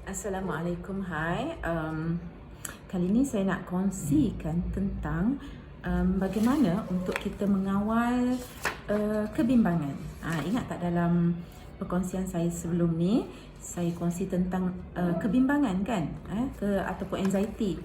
Assalamualaikum, hai. Kali ini saya nak kongsikan tentang bagaimana untuk kita mengawal kebimbangan. Ingat tak dalam perkongsian saya sebelum ni, saya kongsi tentang kebimbangan kan, ataupun anxiety.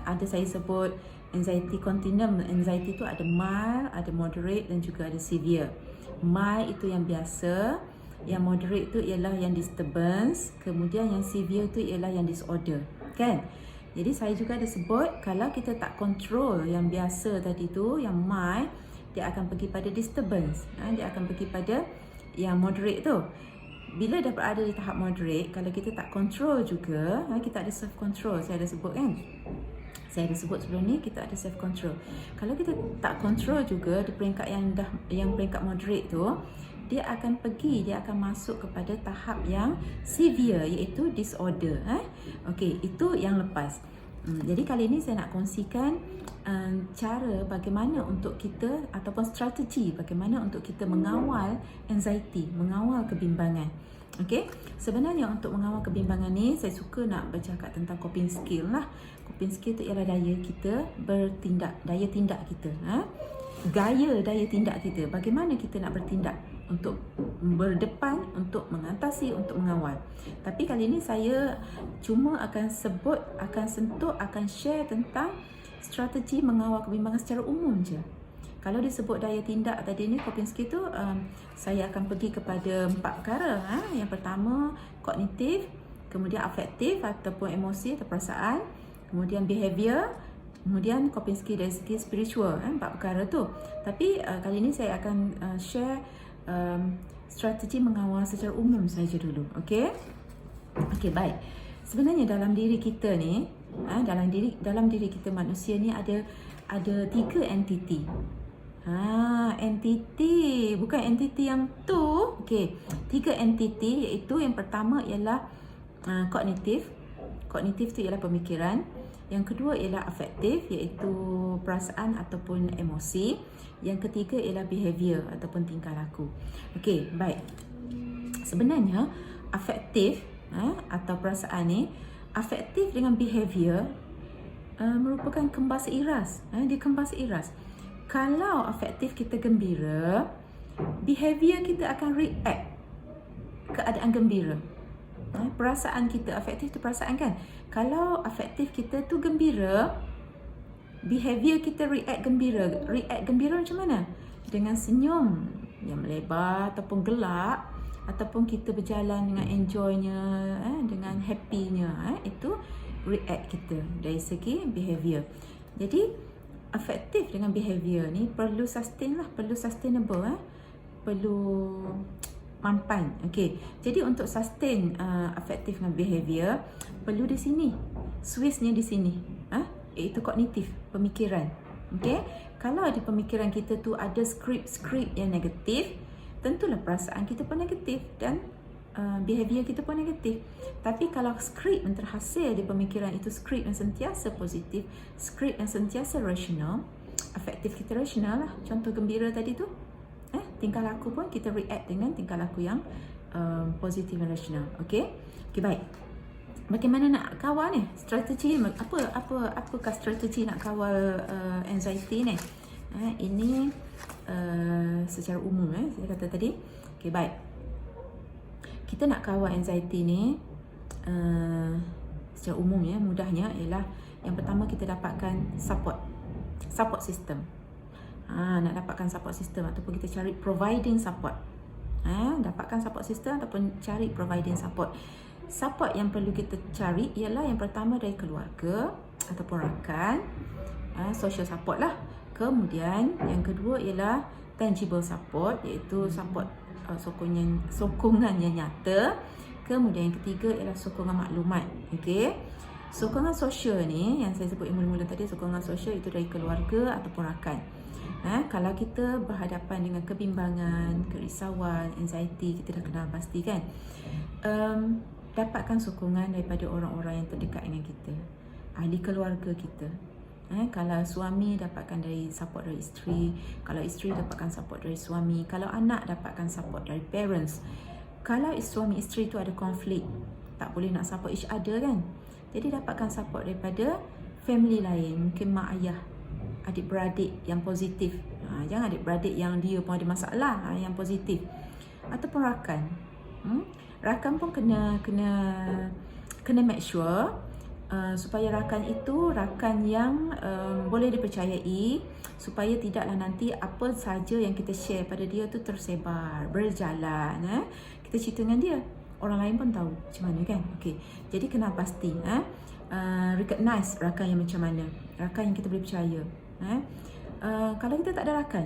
Ada saya sebut anxiety continuum. Anxiety tu ada mild, ada moderate dan juga ada severe. Mild itu yang biasa, yang moderate tu ialah yang disturbance, kemudian yang severe tu ialah yang disorder, kan? Jadi saya juga ada sebut kalau kita tak control yang biasa tadi tu, yang mild, dia akan pergi pada disturbance, dia akan pergi pada yang moderate tu. Bila dah berada di tahap moderate, kalau kita tak control juga, kita ada self control, saya ada sebut kan? Saya ada sebut sebelum ni, kita ada self control. Kalau kita tak control juga di peringkat yang peringkat moderate tu, dia akan masuk kepada tahap yang severe, iaitu disorder. Okey, itu yang lepas. Jadi kali ini saya nak kongsikan cara bagaimana untuk kita, ataupun strategi bagaimana untuk kita mengawal anxiety, mengawal kebimbangan. Okey, sebenarnya untuk mengawal kebimbangan ni, saya suka nak bercakap tentang coping skill lah. Coping skill tu ialah daya kita bertindak, daya tindak kita, daya tindak kita. Bagaimana kita nak bertindak untuk berdepan, untuk mengatasi, untuk mengawal. Tapi kali ini saya cuma akan sebut, akan sentuh, akan share tentang strategi mengawal kebimbangan secara umum je. Kalau disebut daya tindak tadi ni, coping skill tu, saya akan pergi kepada 4 perkara. Yang pertama, kognitif, kemudian afektif ataupun emosi atau perasaan, kemudian behavior, kemudian coping skill dari segi spiritual, 4 perkara tu. Tapi kali ini saya akan share strategi mengawal secara umum saja dulu. Okey? Okey, baik. Sebenarnya dalam diri kita ni, dalam diri kita manusia ni ada 3 entiti. Entiti, bukan entiti yang tu. Okey, 3 entiti, iaitu yang pertama ialah kognitif. Kognitif tu ialah pemikiran. Yang kedua ialah afektif, iaitu perasaan ataupun emosi. Yang ketiga ialah behavior ataupun tingkah laku. Okey, baik. Sebenarnya afektif atau perasaan ni, afektif dengan behavior merupakan kembas seiras. Dia kembas seiras. Kalau afektif kita gembira, behavior kita akan react keadaan gembira. Perasaan kita, afektif tu perasaan kan. Kalau afektif kita tu gembira, behavior kita react gembira. React gembira macam mana? Dengan senyum yang melebar ataupun gelak, ataupun kita berjalan dengan enjoynya, dengan happynya. Itu react kita dari segi behavior. Jadi afektif dengan behavior ni perlu sustain lah, perlu sustainable, perlu mampan. Okey. Jadi untuk sustain afektif dengan behavior, perlu di sini. Switchnya di sini. Iaitu kognitif, pemikiran. Okey. Kalau di pemikiran kita tu ada skrip-skrip yang negatif, tentulah perasaan kita pun negatif dan behavior kita pun negatif. Tapi kalau skrip yang terhasil di pemikiran itu skrip yang sentiasa positif, skrip yang sentiasa rasional, afektif kita rasional lah. Contoh gembira tadi tu, tingkah laku pun kita react dengan tingkah laku yang positif dan rasional. Okey, baik. Bagaimana nak kawal ni? Strategi apakah strategi nak kawal anxiety ni? Ini secara umum, saya kata tadi. Okey, baik. Kita nak kawal anxiety ni secara umum, mudahnya ialah yang pertama kita dapatkan support system. Nak dapatkan support system ataupun kita cari providing support. Dapatkan support system ataupun cari providing support. Support yang perlu kita cari ialah yang pertama dari keluarga ataupun rakan, social support lah. Kemudian yang kedua ialah tangible support, iaitu support sokongan yang nyata. Kemudian yang ketiga ialah sokongan maklumat. Okey. Sokongan sosial ni yang saya sebut mula-mula tadi, sokongan sosial itu dari keluarga ataupun rakan. Kalau kita berhadapan dengan kebimbangan, kerisauan, anxiety, kita dah kenal pasti kan. Dapatkan sokongan daripada orang-orang yang terdekat dengan kita, ahli keluarga kita. Kalau suami dapatkan support dari isteri, kalau isteri dapatkan support dari suami, kalau anak dapatkan support dari parents. Kalau suami isteri itu ada konflik, tak boleh nak support each other kan. Jadi dapatkan support daripada family lain, mungkin mak ayah, adik-beradik yang positif. Jangan adik-beradik yang dia pun ada masalah, yang positif. Ataupun rakan. Rakan pun kena make sure supaya rakan itu rakan yang boleh dipercayai, supaya tidaklah nanti apa saja yang kita share pada dia tu tersebar, berjalan. Kita cerita dengan dia, orang lain pun tahu macam mana kan. Okey. Jadi kena pasti recognize rakan yang macam mana, rakan yang kita boleh percaya. Kalau kita tak ada rakan,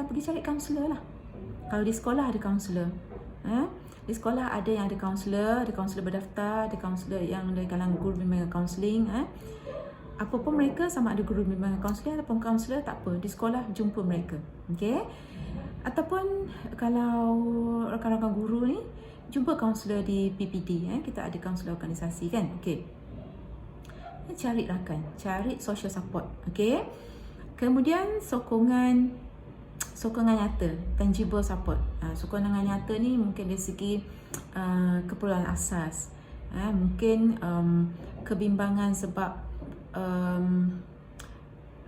pergi cari kaunselor lah. Kalau di sekolah ada kaunselor, di sekolah ada yang ada kaunselor berdaftar, ada kaunselor yang dari kalangan guru bimbingan kaunseling. Apa pun mereka, sama ada guru bimbingan kaunseling ataupun kaunselor, tak apa, di sekolah jumpa mereka. Okey. Ataupun kalau rakan-rakan guru ni jumpa kaunselor di PPD, kita ada kaunselor organisasi kan. Okey. Cari rakan, cari social support. Okey. Kemudian sokongan nyata, tangible support. Sokongan nyata ni mungkin dari segi keperluan asas, mungkin kebimbangan sebab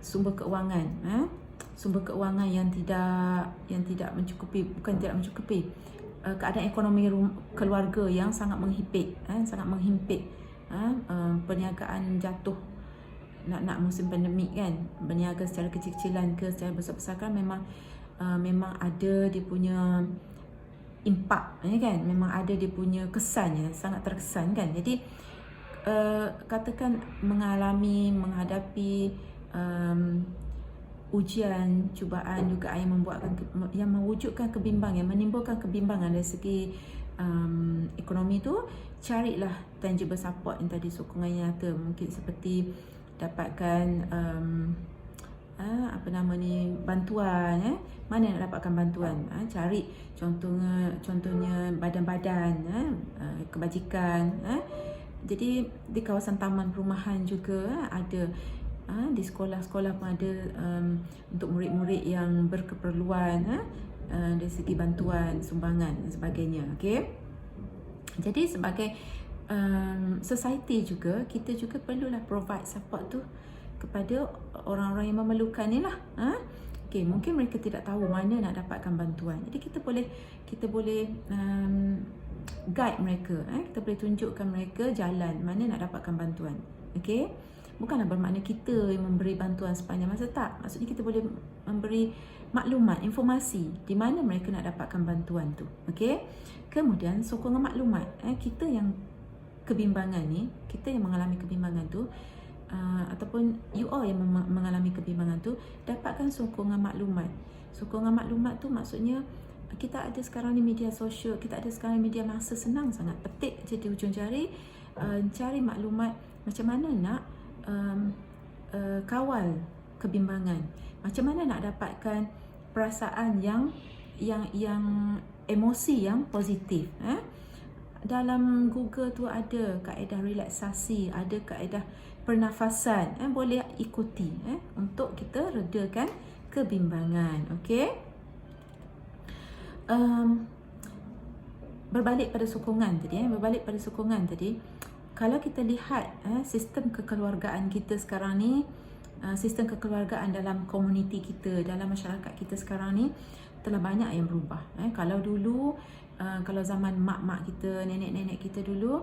sumber keuangan yang tidak mencukupi, bukan tidak mencukupi, keadaan ekonomi keluarga yang sangat menghimpit, perniagaan jatuh nak musim pandemik kan, berniaga secara kecil-kecilan ke secara besar-besar kan, memang ada dia punya impak kan, memang ada dia punya kesannya, sangat terkesan kan. Jadi katakan menghadapi ujian, cubaan juga yang mewujudkan kebimbangan, yang menimbulkan kebimbangan dari segi ekonomi tu, carilah tangible support yang tadi, sokongan nyata. Mungkin seperti dapatkan bantuan. Mana nak dapatkan bantuan? Cari contohnya badan-badan kebajikan. Jadi di kawasan taman perumahan juga ada, di sekolah-sekolah pun ada untuk murid-murid yang berkeperluan, dari segi bantuan, sumbangan dan sebagainya. Okey. Jadi sebagai society juga, kita juga perlulah provide support tu kepada orang-orang yang memerlukan ni lah. Okay, mungkin mereka tidak tahu mana nak dapatkan bantuan. Jadi kita boleh guide mereka, kita boleh tunjukkan mereka jalan mana nak dapatkan bantuan. Okay, bukanlah bermakna kita yang memberi bantuan sepanjang masa, tak. Maksudnya kita boleh memberi maklumat, informasi di mana mereka nak dapatkan bantuan tu. Okay, kemudian sokongan maklumat. Kita yang kebimbangan ni, kita yang mengalami kebimbangan tu, ataupun you all yang mengalami kebimbangan tu, dapatkan sokongan maklumat. Sokongan maklumat tu maksudnya kita ada sekarang ni media sosial, kita ada sekarang media masa, senang sangat, petik je di hujung jari, cari maklumat macam mana nak kawal kebimbangan, macam mana nak dapatkan perasaan yang emosi yang positif. Dalam Google tu ada kaedah relaksasi, ada kaedah pernafasan, boleh ikuti untuk kita redakan kebimbangan. Okey. Berbalik pada sokongan tadi, kalau kita lihat sistem kekeluargaan kita sekarang ni, sistem kekeluargaan dalam komuniti kita, dalam masyarakat kita sekarang ni telah banyak yang berubah. Kalau dulu, kalau zaman mak-mak kita, nenek-nenek kita dulu,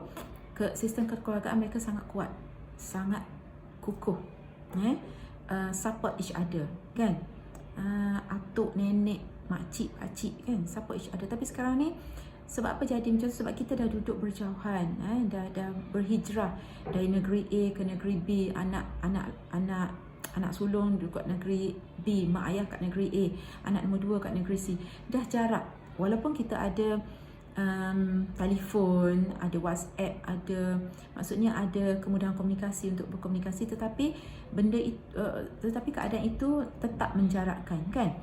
sistem kekeluargaan mereka sangat kuat, sangat kukuh, support each other kan, atuk, nenek, makcik, pakcik kan, support each other. Tapi sekarang ni sebab apa jadi macam tu? Sebab kita dah duduk berjauhan, dah berhijrah dari negeri A ke negeri B, anak sulung duduk kat negeri B, mak ayah kat negeri A, anak nombor 2 kat negeri C, dah jarak. Walaupun kita ada telefon, ada WhatsApp, maksudnya ada kemudahan komunikasi untuk berkomunikasi, tetapi tetapi keadaan itu tetap menjarakkan kan.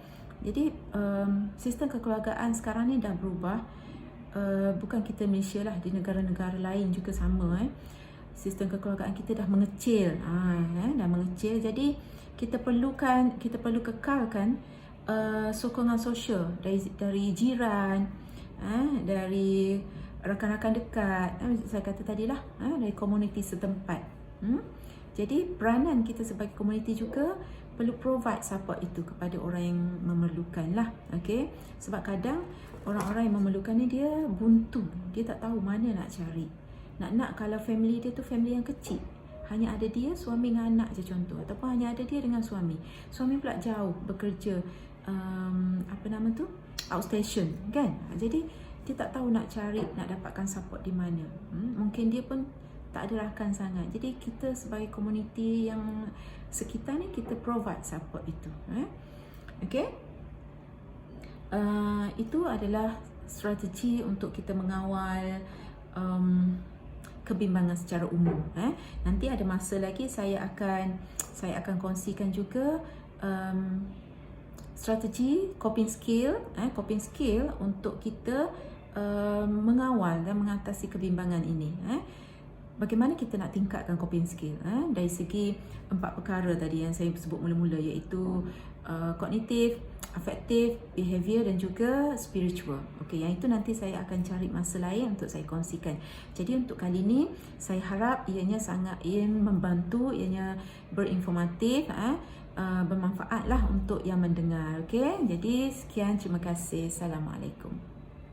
Jadi sistem kekeluargaan sekarang ni dah berubah. Bukan kita Malaysia lah, di negara-negara lain juga sama. Sistem kekeluargaan kita dah mengecil, dah mengecil. Jadi kita perlu kekalkan sokongan sosial dari jiran, dari rakan-rakan dekat, saya kata tadilah, dari komuniti setempat. Jadi peranan kita sebagai komuniti juga perlu provide support itu kepada orang yang memerlukan lah. Okay? Sebab kadang orang-orang yang memerlukan ni dia buntu, dia tak tahu mana nak cari. Nak kalau family dia tu family yang kecil, hanya ada dia, suami dengan anak je contoh, ataupun hanya ada dia dengan suami pula jauh bekerja, outstation kan. Jadi dia tak tahu nak cari, nak dapatkan support di mana. Mungkin dia pun tak ada rakan sangat. Jadi kita sebagai komuniti yang sekitar ni, kita provide support itu. Okay, itu adalah strategi untuk kita mengawal kebimbangan secara umum. Nanti ada masa lagi saya akan kongsikan juga strategi coping skill untuk kita mengawal dan mengatasi kebimbangan ini. Bagaimana kita nak tingkatkan coping skill dari segi 4 perkara tadi yang saya sebut mula-mula, iaitu kognitif, afektif, behavior dan juga spiritual. Okey, yang itu nanti saya akan cari masa lain untuk saya kongsikan. Jadi untuk kali ini saya harap ianya sangat membantu, ianya berinformatif, bermanfaatlah untuk yang mendengar. Okey, jadi sekian, terima kasih. Assalamualaikum.